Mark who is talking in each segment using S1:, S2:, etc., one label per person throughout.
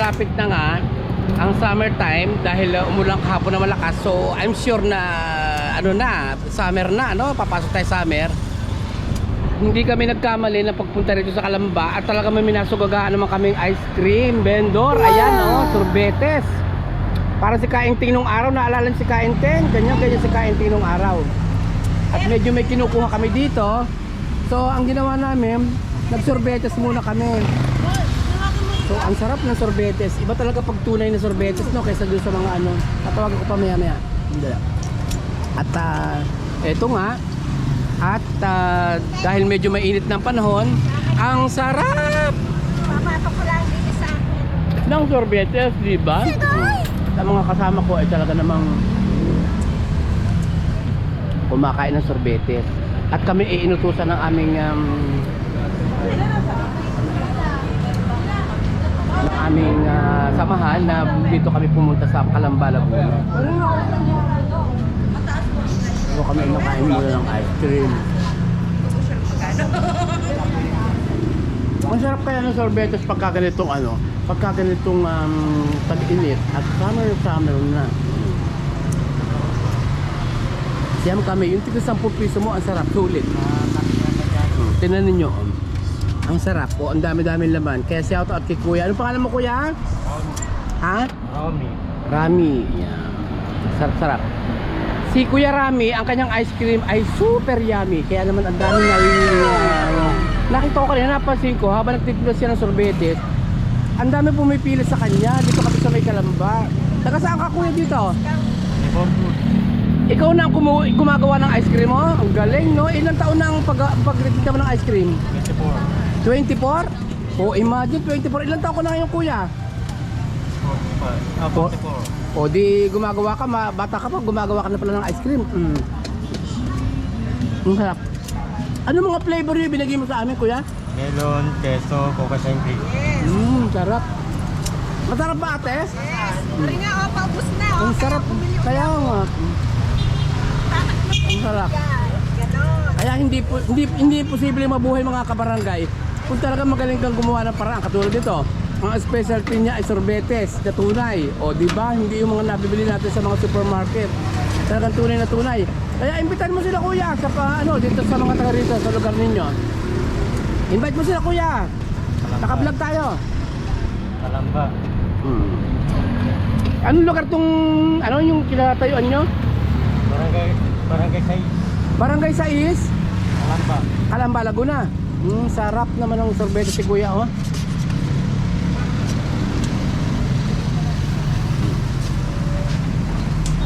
S1: malapit na nga ang summertime dahil umulang kahapon na malakas. So I'm sure na ano na, summer na, no? Papasok tayo summer. Hindi kami nagkamali na pagpunta rito sa Calamba at talaga may minasugagaan naman kaming ice cream vendor. Ayan, oh, sorbetes. Para si Kainting nung araw, naalala si Kainting, ganyan si Kainting nung araw. At medyo may kinukuha kami dito. So ang ginawa namin, nagsorbetes muna kami. So ang sarap ng sorbetes. Iba talaga pag tunay na sorbetes, no, kaysa doon sa mga ano. Tatawag ko pa maya. At eto nga. At dahil medyo mainit ng panahon, ang sarap
S2: Papatok ko lang din sa akin.
S1: ng sorbetes, di ba? Sa mga kasama ko ay talaga namang kumakain ng sorbetes. At kami iinutusan ng aming samahan na dito kami pumunta sa Calamba, Laguna. So kami inakain muna ng ice cream. Ang sarap kaya ng sorbetes pagka ganitong ano, pagka ganitong tag-init at summer na. Siyam kami, yung tiga 10 piso mo, ang sarap, sulit. Tingnan ninyo, ang sarap po, ang dami-dami laman. Kaya shout out kay Kuya. Ano pangalan mo, Kuya? Ha? Rami. Yeah. Sarap-sarap. Si Kuya Rami, ang kanyang ice cream ay super yummy. Kaya naman ang dami na nakita ko kanina, napansin ko, habang nagtitimpla siya ng sorbetes, ang dami pumipila sa kanya. Dito kami sa may Calamba. Taga saan ka, Kuya, dito? Ikaw na ang gumagawa ng ice cream mo? Ang galing, no? Ilang taon na ang pagtitinda mo ng ice cream? 24. 24? Oh, imagine, 24. Ilang taon ko na ngayon, Kuya? 44. O di gumagawa ka, bata ka pa, gumagawa ka na pala ng ice cream. Ang sarap. Ano mga flavor yung binigay mo sa amin, Kuya?
S3: Melon, queso, coca cream.
S1: Sarap. Masarap ba, ate?
S2: Yes. Pari nga, paubos na.
S1: Ang sarap. Kaya nga. Ang sarap.
S2: Ganon.
S1: Kaya hindi posible mabuhay mga kabarangay kung talaga magaling kang gumawa ng paraan. Katulad dito, ang specialty niya ay sorbetes na tunay. O di ba? Hindi yung mga nabibili natin sa mga supermarket. Talagang tunay na tunay. Kaya imbitan mo sila, Kuya, sa dito sa mga taga rito sa lugar ninyo. Invite mo sila, Kuya. Naka-vlog tayo.
S3: Calamba.
S1: Anong lugar tong yung kinatayuan nyo?
S3: Barangay 6.
S1: Barangay 6?
S3: Calamba.
S1: Calamba, Laguna. Sarap naman ng sorbetes si Kuya, oh.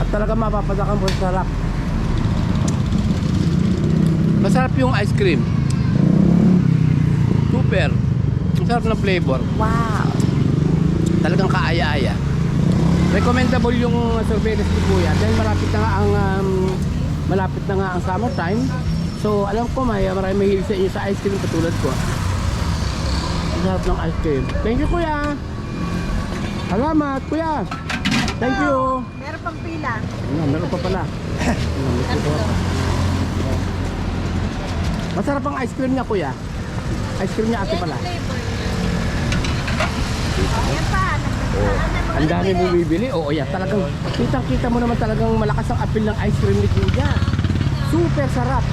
S1: At talaga mapapadakan po sa sarap. Masarap yung ice cream. Super. Ang sarap ng flavor. Wow. Talagang kaaya-aya. Recommendable yung sorbetes ni Kuya dahil malapit na nga ang summertime. So alam ko marami mahilig sa inyo sa ice cream katulad ko. Ang sarap ng ice cream. Thank you, Kuya. Salamat, Kuya. Thank you.
S2: Meron pang pila.
S1: Meron pa pala. Masarap ang ice cream niya, Kuya. Ice cream niya ate pala.
S2: Ayan pa.
S1: Ang dami bumibili. Oo, yan. Talagang kitang-kita mo naman talagang malakas ang appeal ng ice cream ni Kuya. Super sarap.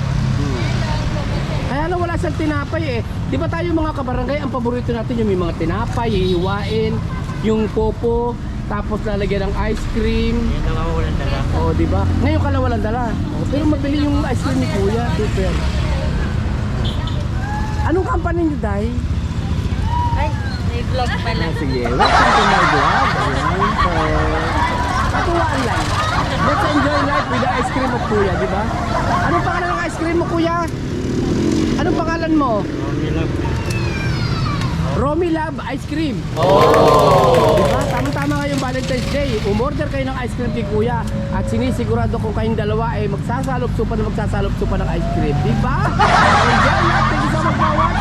S1: Kaya na wala siyang tinapay eh. Di ba tayo mga kabarangay, ang paborito natin yung may mga tinapay, hihiwain, yung popo, tapos lalagyan ng ice cream.
S3: Yan lang ako walang dala.
S1: Oo, di ba? Ngayon ka lang walang dala. Pero mabili yung ice cream ni Kuya. Super. Anong company niyo, Day?
S2: Ay, may vlog pala.
S1: Sige, welcome to my vlog. Ayan, so katuwaan lang. Let's enjoy life with the ice cream of Kuya, di ba? Anong pangalan ng ice cream mo, Kuya? Anong pangalan mo? Romy Love Ice Cream. Oh! Diba? Tama-tama nga yung Valentine's Day. Umorder kayo ng ice cream kay Kuya at sinisigurado kung kayong dalawa ay magsasalop-supa ng ice cream. Diba? Enjoy life. Thank you so much for watching.